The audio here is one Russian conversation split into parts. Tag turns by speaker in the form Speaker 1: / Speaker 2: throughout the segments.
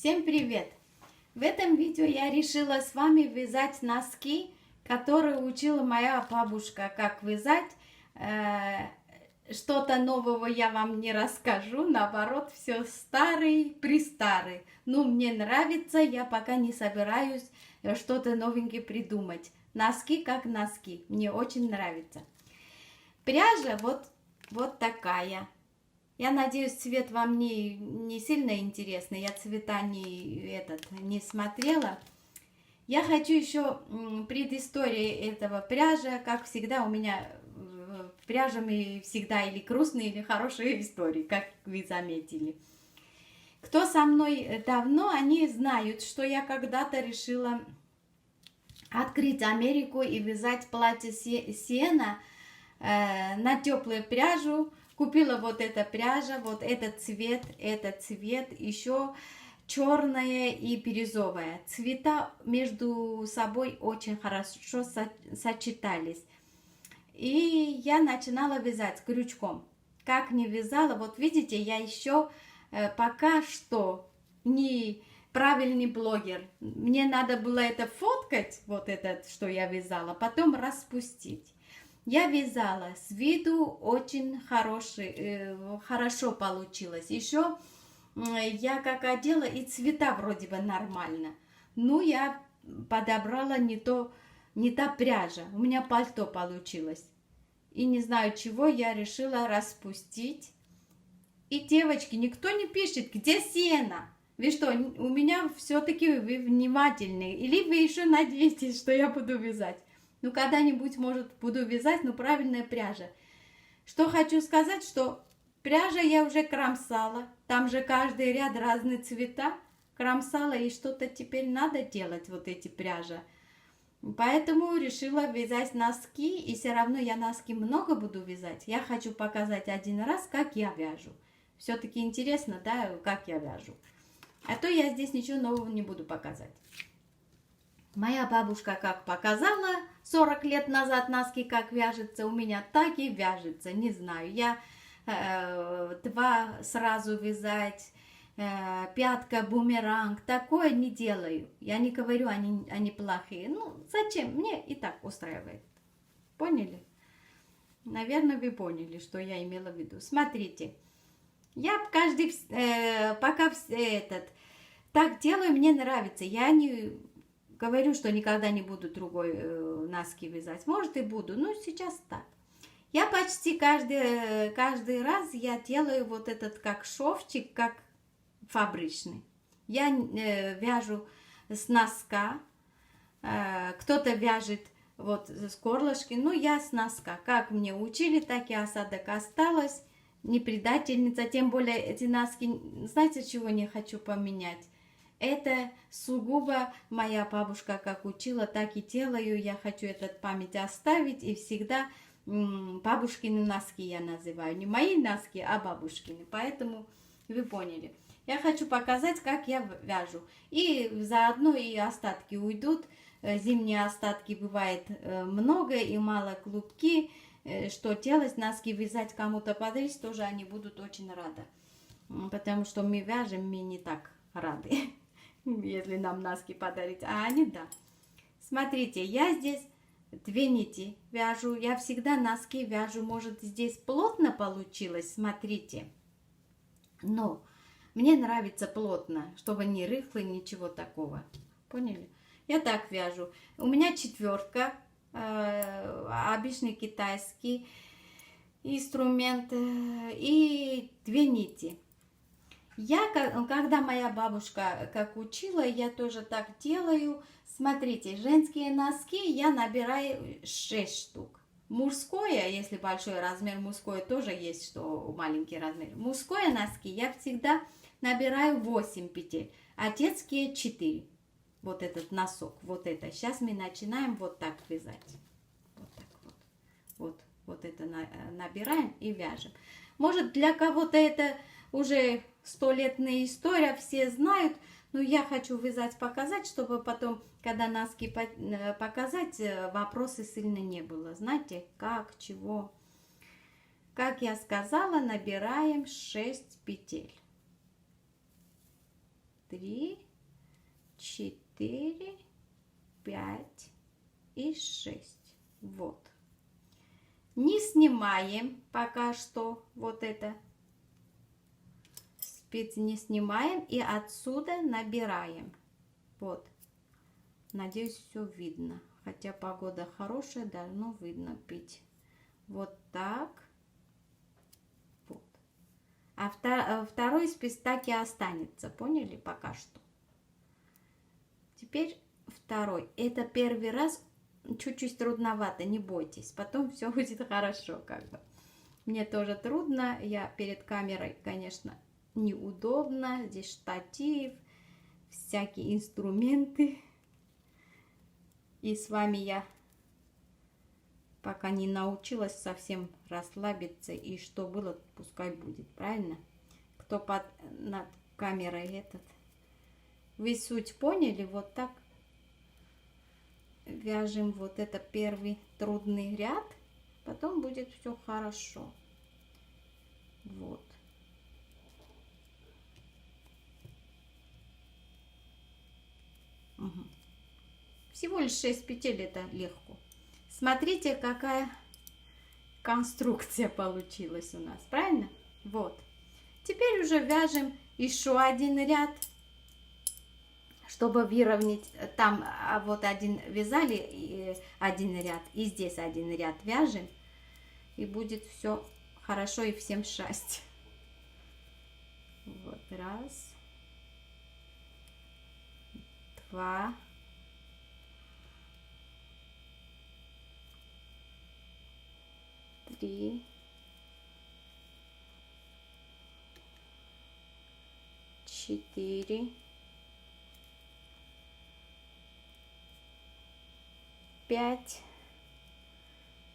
Speaker 1: Всем привет! В этом видео я решила с вами вязать носки, которые учила моя бабушка, как вязать. Что-то нового я вам не расскажу, наоборот, все старый-престарый. Ну, мне нравится, я пока не собираюсь что-то новенькое придумать. Носки как носки, мне очень нравится. Пряжа вот такая. Я надеюсь, цвет вам не сильно интересный. Я цвета не смотрела. Я хочу еще предыстории этого пряжа. Как всегда, у меня пряжами всегда или грустные, или хорошие истории, как вы заметили. Кто со мной давно, они знают, что я когда-то решила открыть Америку и вязать платье сиена на теплую пряжу. Купила вот эта пряжа, вот этот цвет, еще черная и бирюзовая. Цвета между собой очень хорошо сочетались. И я начинала вязать крючком. Как не вязала, вот видите, я еще пока что не правильный блогер. Мне надо было это фоткать, вот этот, что я вязала, потом распустить. Я вязала, с виду очень хорошо получилось. Еще я как одела, и цвета вроде бы нормально. Ну, я подобрала не та пряжа. У меня пальто получилось. И не знаю чего, я решила распустить. И, девочки, никто не пишет, где сено. Вы что, у меня все-таки вы внимательные. Или вы еще надеетесь, что я буду вязать? Ну, когда-нибудь, может, буду вязать, но правильная пряжа. Что хочу сказать, что пряжа я уже кромсала. Там же каждый ряд разные цвета. Кромсала, и что-то теперь надо делать, вот эти пряжи. Поэтому решила вязать носки, и все равно я носки много буду вязать. Я хочу показать один раз, как я вяжу. Все-таки интересно, да, как я вяжу. А то я здесь ничего нового не буду показать. Моя бабушка как показала 40 лет назад носки, как вяжется, у меня так и вяжется, не знаю. Я два сразу вязать, пятка, бумеранг, такое не делаю. Я не говорю, они плохие. Ну, зачем? Мне и так устраивает. Поняли? Наверное, вы поняли, что я имела в виду. Смотрите, я пока так делаю, мне нравится. Я не говорю, что никогда не буду другой носки вязать. Может и буду, но сейчас так. Я почти каждый раз я делаю вот этот как шовчик, как фабричный. Я вяжу с носка, кто-то вяжет вот с горлышки, но я с носка. Как мне учили, так и осадок осталось. Не предательница, тем более эти носки, знаете, чего не хочу поменять? Это сугубо моя бабушка как учила, так и делаю. Я хочу этот память оставить и всегда бабушкины носки я называю. Не мои носки, а бабушкины. Поэтому вы поняли. Я хочу показать, как я вяжу. И заодно и остатки уйдут. Зимние остатки бывает много и мало клубки. Что делать, носки вязать кому-то подарить, тоже они будут очень рады. Потому что мы вяжем, мы не так рады. Если нам носки подарить, а они да. Смотрите, я здесь 2 нити вяжу, я всегда носки вяжу, может здесь плотно получилось, смотрите. Но мне нравится плотно, чтобы не рыхло, ничего такого. Поняли? Я так вяжу. У меня 4, обычный китайский инструмент и 2 нити. Когда моя бабушка как учила, я тоже так делаю. Смотрите, женские носки я набираю 6 штук. Мужское, если большой размер, мужское тоже есть, что маленький размер. Мужское носки я всегда набираю 8 петель, а детские 4. Вот этот носок, вот это. Сейчас мы начинаем вот так вязать. Вот так вот. Вот это набираем и вяжем. Может, для кого-то это уже 100-летная история, все знают, но я хочу вязать, показать, чтобы потом, когда носки показать, вопросы сильно не было. Знаете, как, чего. Как я сказала, набираем 6 петель. 3, 4, 5 и 6. Вот. Не снимаем пока что вот это. Спицы не снимаем и отсюда набираем. Вот. Надеюсь, все видно. Хотя погода хорошая, должно видно пить. Вот так. Вот. А второй спиц так и останется. Поняли пока что? Теперь второй. Это первый раз чуть-чуть трудновато, не бойтесь. Потом все будет хорошо, как бы. Мне тоже трудно. Я перед камерой, конечно, неудобно. Здесь штатив, всякие инструменты. И с вами я пока не научилась совсем расслабиться. И что было, пускай будет. Правильно? Кто над камерой этот. Вы суть поняли? Вот так вяжем вот это первый трудный ряд. Потом будет все хорошо. Вот. Угу. Всего лишь 6 петель, это легко. Смотрите, какая конструкция получилась у нас, правильно? Вот. Теперь уже вяжем еще один ряд, чтобы выровнять. Там вот один вязали, один ряд, и здесь один ряд вяжем, и будет все хорошо и всем счастье. Вот, раз, два, 3, 4, 5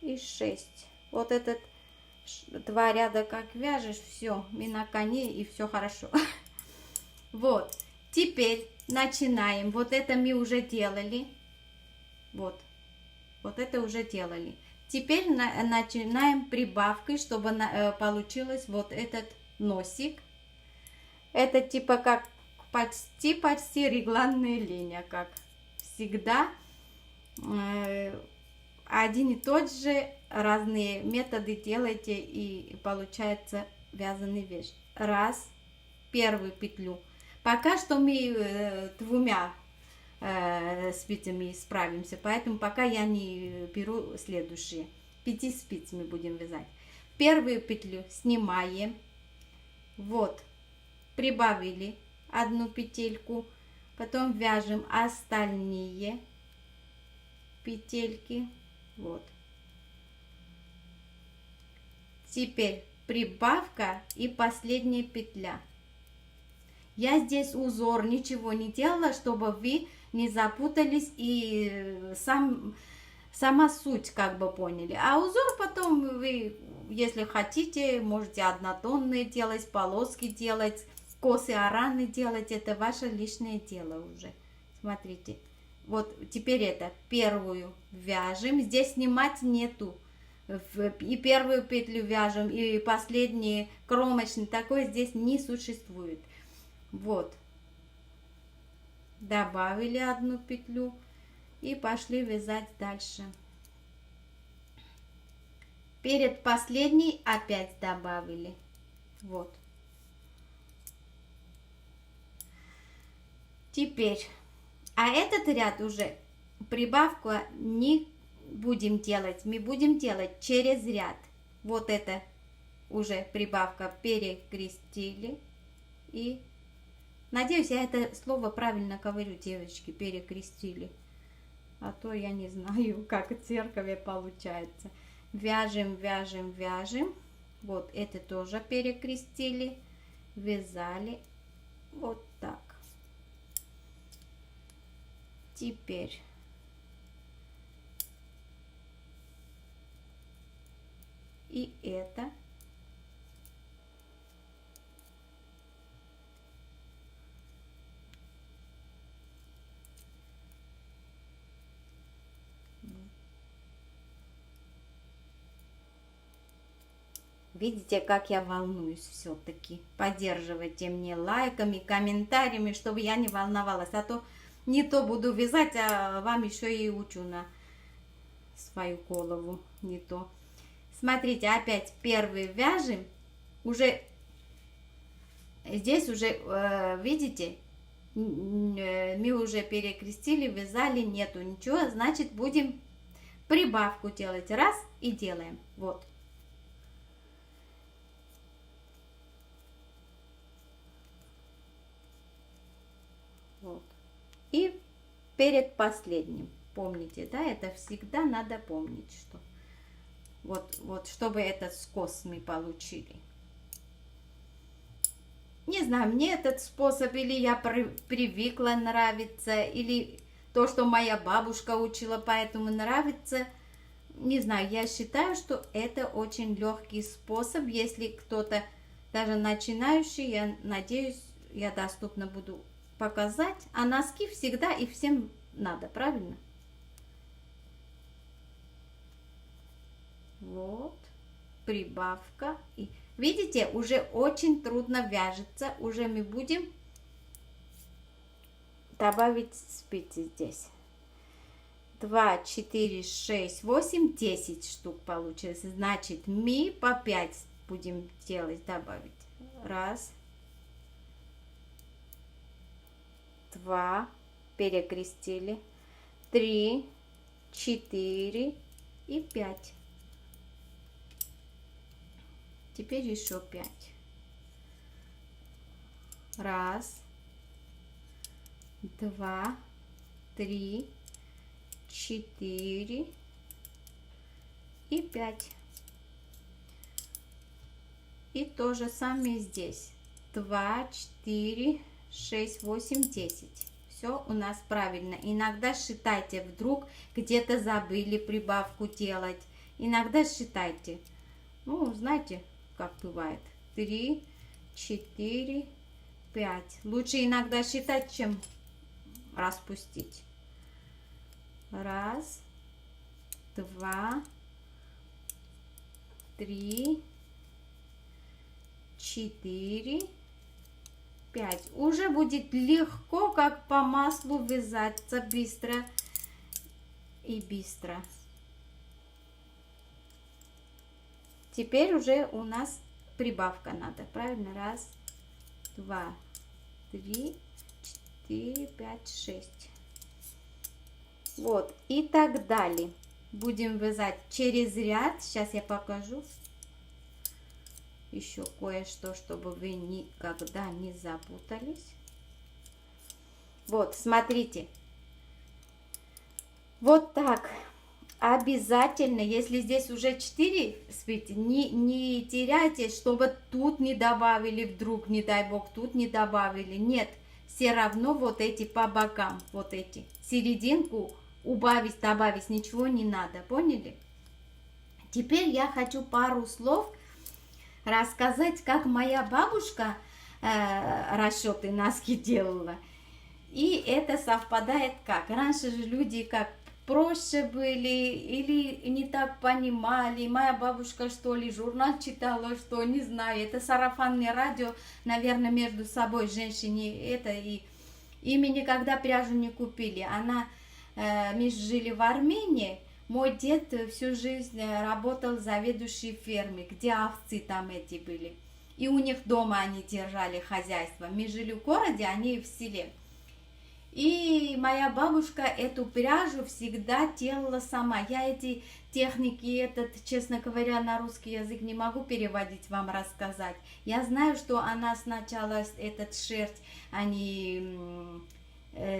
Speaker 1: и 6. Вот этот 2 ряда как вяжешь, все, мы на коне и все хорошо. Вот, теперь начинаем. Вот это мы уже делали. Вот это уже делали. Теперь начинаем прибавкой, чтобы получилось вот этот носик. Это типа как почти регланная линия, как всегда. Один и тот же, разные методы делайте, и получается вязаный вещь. Раз, первую петлю. Пока что мы двумя спицами справимся, поэтому пока я не беру следующие. 5 спиц мы будем вязать. Первую петлю снимаем. Вот, прибавили одну петельку, потом вяжем остальные петельки. Вот. Теперь прибавка и последняя петля. Я здесь узор ничего не делала, чтобы вы не запутались и сама суть как бы поняли. А узор потом вы, если хотите, можете однотонные делать, полоски делать, косы араны делать. Это ваше личное дело уже. Смотрите. Вот теперь это первую вяжем. Здесь снимать нету. И первую петлю вяжем, и последние кромочные. Такое здесь не существует. Вот. Добавили одну петлю и пошли вязать дальше. Перед последней опять добавили. Вот. Теперь, а этот ряд уже прибавку не будем делать. Мы будем делать через ряд. Вот это уже прибавка перекрестили. И надеюсь, я это слово правильно говорю, девочки, перекрестили. А то я не знаю, как в церкви получается. Вяжем, вяжем, вяжем. Вот это тоже перекрестили. Вязали. Вот так. Теперь и это. Видите, как я волнуюсь все-таки. Поддерживайте мне лайками, комментариями, чтобы я не волновалась. А то не то буду вязать, а вам еще и учу на свою голову. Не то. Смотрите, опять первый вяжем. Уже здесь уже, видите, мы уже перекрестили, вязали, нету ничего. Значит, будем прибавку делать. Раз и делаем. Вот. Вот. И перед последним, помните, да, это всегда надо помнить, что вот, чтобы этот скос мы получили. Не знаю, мне этот способ или я привыкла, нравится, или то, что моя бабушка учила, поэтому нравится. Не знаю, я считаю, что это очень легкий способ, если кто-то даже начинающий, я надеюсь, я доступно буду показать, а носки всегда и всем надо, правильно? Вот, прибавка. И видите, уже очень трудно вяжется, уже мы будем добавить спицы здесь. 2, 4, 6, 8, 10 штук получилось. Значит, мы по 5 будем делать, добавить. Раз, 2, перекрестили, 3, 4 и 5. Теперь еще 5. Раз, 2, 3, 4 и 5. И то же самое здесь. 2, 4, 6, 8, 10. Все у нас правильно. Иногда считайте, вдруг где-то забыли прибавку делать. Иногда считайте. Ну, знаете, как бывает. 3, 4, 5. Лучше иногда считать, чем распустить. Раз, 2, 3, 4, 5. Уже будет легко, как по маслу вязаться, быстро и быстро. Теперь уже у нас прибавка надо, правильно? Раз, 2, 3, 4, 5, 6. Вот, и так далее. Будем вязать через ряд. Сейчас я покажу еще кое-что, чтобы вы никогда не запутались. Вот, смотрите. Вот так. Обязательно, если здесь уже 4 спицы, не теряйте, чтобы тут не добавили вдруг, не дай бог, тут не добавили. Нет, все равно вот эти по бокам, вот эти, серединку убавить, добавить, ничего не надо, поняли? Теперь я хочу пару слов рассказать, как моя бабушка расчеты носки делала. И это совпадает как. Раньше же люди как проще были или не так понимали. Моя бабушка, что ли, журнал читала, что, не знаю, это сарафанное радио, наверное, между собой женщине это и мы никогда пряжу не купили. Мы жили в Армении, мой дед всю жизнь работал заведующей фермой, где овцы там эти были. И у них дома они держали хозяйство. Мы жили в городе, они в селе. И моя бабушка эту пряжу всегда делала сама. Я эти техники, честно говоря, на русский язык не могу переводить, вам рассказать. Я знаю, что она сначала этот шерсть, они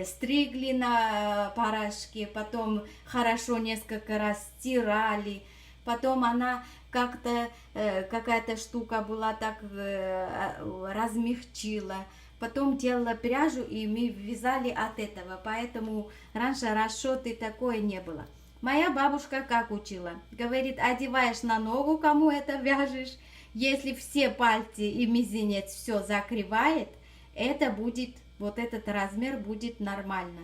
Speaker 1: стригли на порошке, потом хорошо несколько раз стирали, потом она как-то, какая-то штука была так размягчила. Потом делала пряжу, и мы вязали от этого, поэтому раньше расчеты такое не было. Моя бабушка как учила? Говорит, одеваешь на ногу, кому это вяжешь. Если все пальцы и мизинец все закрывает, это будет, вот этот размер будет нормально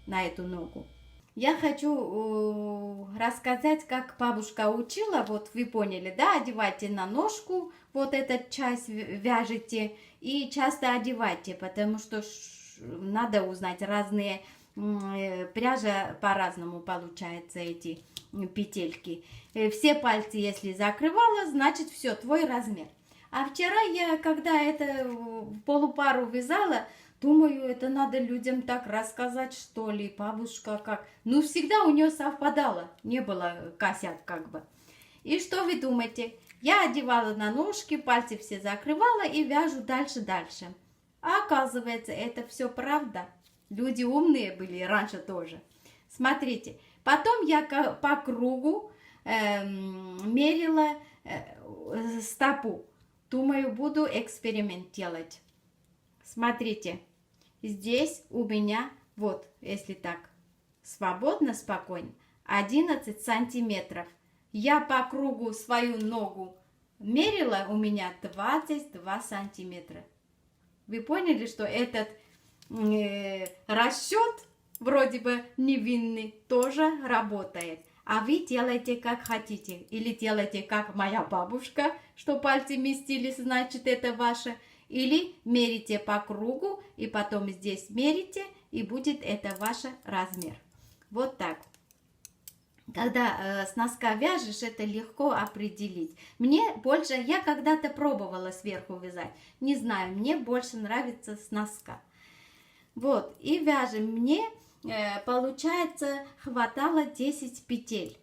Speaker 1: на эту ногу. Я хочу рассказать, как бабушка учила. Вот вы поняли, да? Одевайте на ножку, вот этот часть вяжете и часто одевайте, потому что надо узнать разные пряжа по-разному получается эти петельки. Все пальцы, если закрывала, значит все, твой размер. А вчера я, когда это полупару вязала, думаю, это надо людям так рассказать, что ли, бабушка как. Ну, всегда у нее совпадало, не было косяк как бы. И что вы думаете? Я одевала на ножки, пальцы все закрывала и вяжу дальше. А оказывается, это все правда. Люди умные были раньше тоже. Смотрите, потом я по кругу мерила стопу. Думаю, буду эксперимент делать. Смотрите, здесь у меня, вот, если так, свободно, спокойно, 11 сантиметров. Я по кругу свою ногу мерила, у меня 22 сантиметра. Вы поняли, что этот расчет, вроде бы невинный, тоже работает. А вы делайте как хотите. Или делайте как моя бабушка, что пальцы вместились, значит это ваше. Или мерите по кругу и потом здесь мерите, и будет это ваш размер. Вот так. Когда с носка вяжешь, это легко определить. Мне больше, я когда-то пробовала сверху вязать. Не знаю, мне больше нравится с носка. Вот, и вяжем. Мне, получается, хватало 10 петель.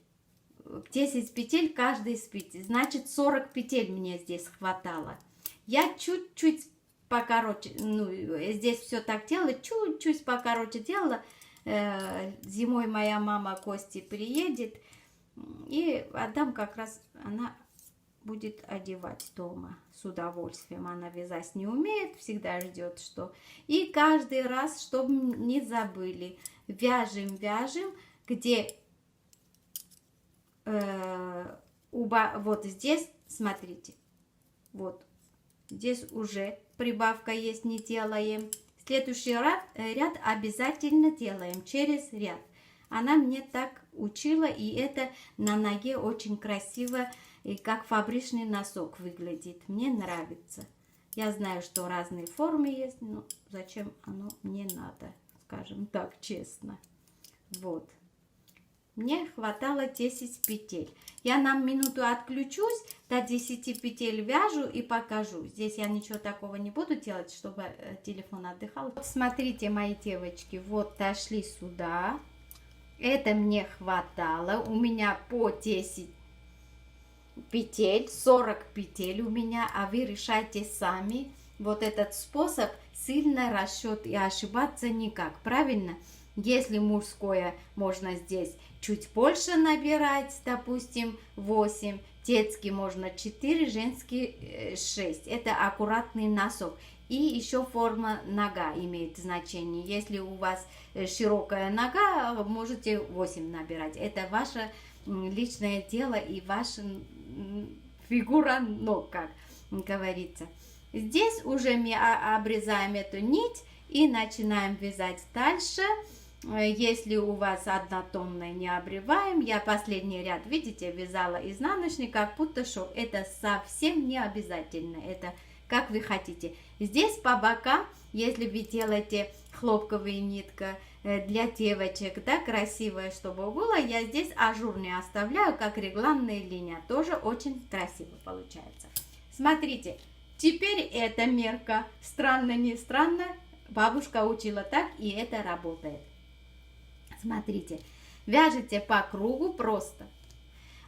Speaker 1: 10 петель каждой спицы. Значит, 40 петель мне здесь хватало. Я чуть-чуть покороче, ну, здесь все так делала, чуть-чуть покороче делала. Зимой моя мама Кости приедет, и отдам как раз, она будет одевать дома с удовольствием. Она вязать не умеет, всегда ждет, что. И каждый раз, чтобы не забыли, вяжем, где вот здесь, смотрите, вот здесь уже прибавка есть, не делаем. Следующий ряд обязательно делаем через ряд. Она мне так учила, и это на ноге очень красиво, и как фабричный носок выглядит. Мне нравится. Я знаю, что разные формы есть, но зачем оно мне надо, скажем так, честно. Вот. Мне хватало 10 петель. Я на минуту отключусь, до 10 петель вяжу и покажу. Здесь я ничего такого не буду делать, чтобы телефон отдыхал. Вот смотрите, мои девочки, вот дошли сюда. Это мне хватало. У меня по 10 петель, 40 петель у меня, а вы решайте сами. Вот этот способ, сильно расчет и ошибаться никак, правильно? Если мужское, можно здесь чуть больше набирать, допустим, 8. Детский можно 4, женский 6. Это аккуратный носок. И еще форма нога имеет значение. Если у вас широкая нога, можете 8 набирать. Это ваше личное дело и ваша фигура ног, как говорится. Здесь уже мы обрезаем эту нить и начинаем вязать дальше. Если у вас однотонная, не обрываем. Я последний ряд, видите, вязала изнаночный, как будто шов. Это совсем не обязательно. Это как вы хотите. Здесь по бокам, если вы делаете хлопковая нитка для девочек, да, красивая, чтобы было, я здесь ажурный оставляю, как регланная линия. Тоже очень красиво получается. Смотрите, теперь эта мерка. Странно, не странно. Бабушка учила так, и это работает. Смотрите, вяжите по кругу просто.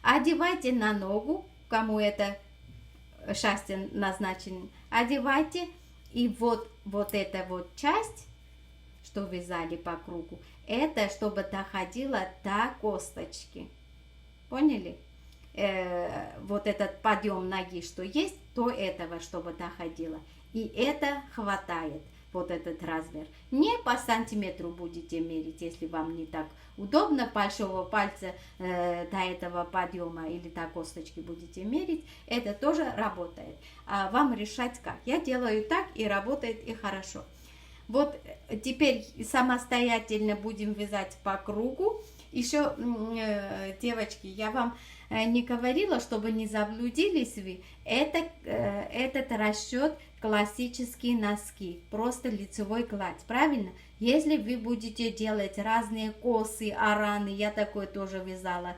Speaker 1: Одевайте на ногу, кому это шасси назначен, одевайте. И вот эта вот часть, что вязали по кругу, это чтобы доходило до косточки. Поняли? Вот этот подъем ноги, что есть, до этого, чтобы доходило. И это хватает. Вот этот размер. Не по сантиметру будете мерить, если вам не так удобно. Большого пальца до этого подъема или до косточки будете мерить. Это тоже работает. А вам решать как. Я делаю так, и работает, и хорошо. Вот теперь самостоятельно будем вязать по кругу. Еще, девочки, я вам не говорила, чтобы не заблудились вы. Этот расчет классические носки, просто лицевой гладь, правильно? Если вы будете делать разные косы, араны, я такое тоже вязала,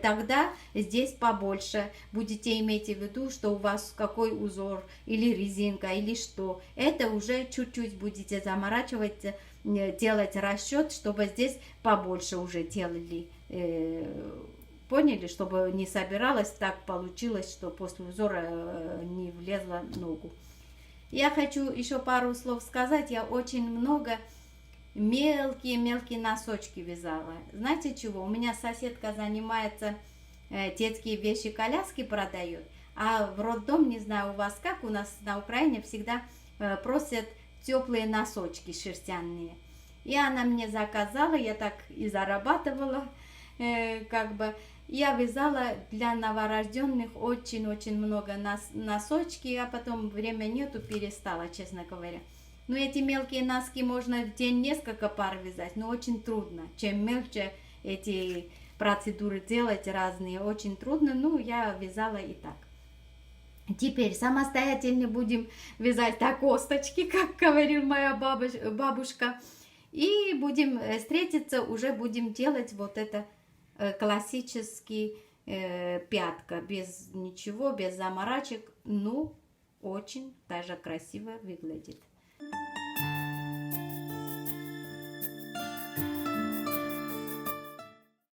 Speaker 1: тогда здесь побольше. Будете иметь в виду, что у вас какой узор, или резинка, или что. Это уже чуть-чуть будете заморачивать, делать расчет, чтобы здесь побольше уже делали. Поняли, чтобы не собиралось, так получилось, что после узора не влезла ногу. Я хочу еще пару слов сказать. Я очень много мелкие носочки вязала. Знаете чего? У меня соседка занимается, детские вещи, коляски продает, а в роддом, не знаю у вас как, у нас на Украине всегда просят теплые носочки шерстяные. И она мне заказала, я так и зарабатывала, как бы. Я вязала для новорожденных очень-очень много носочки, а потом время нету, перестала, честно говоря. Но эти мелкие носки можно в день несколько пар вязать, но очень трудно. Чем мельче эти процедуры делать разные, очень трудно. Ну, я вязала и так. Теперь самостоятельно будем вязать так косточки, как говорила моя бабушка. И будем встретиться, уже будем делать вот это классический пятка, без ничего, без заморачек. Ну, очень даже красиво выглядит.